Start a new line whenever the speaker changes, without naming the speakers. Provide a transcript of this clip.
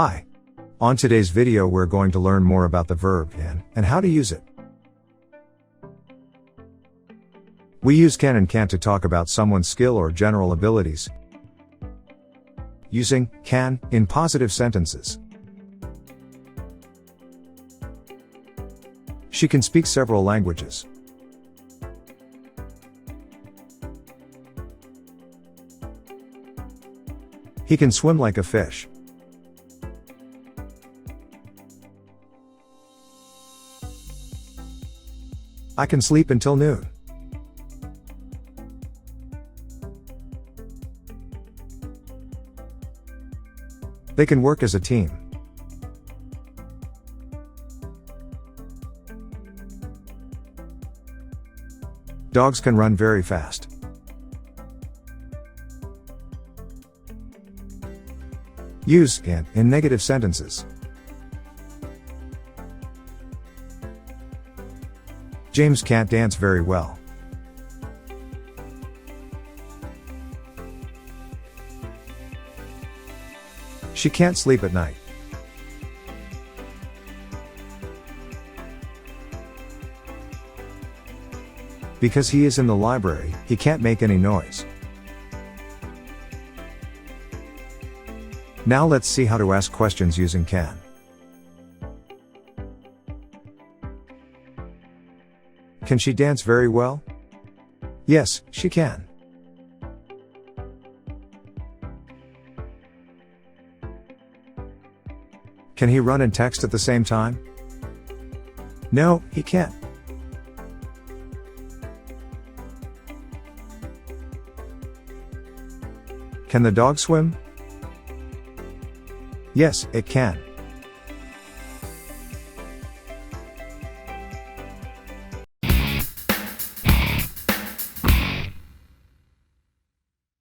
Hi. On today's video we're going to learn more about the verb can and how to use it. We use can and can't to talk about someone's skill or general abilities. Using can in positive sentences. She can speak several languages. He can swim like a fish. I can sleep until noon. They can work as a team. Dogs can run very fast. Use can in negative sentences. James can't dance very well. She can't sleep at night. Because he is in the library, he can't make any noise. Now let's see how to ask questions using can. Can she dance very well? Yes, she can. Can he run and text at the same time? No, he can't. Can the dog swim? Yes, it can.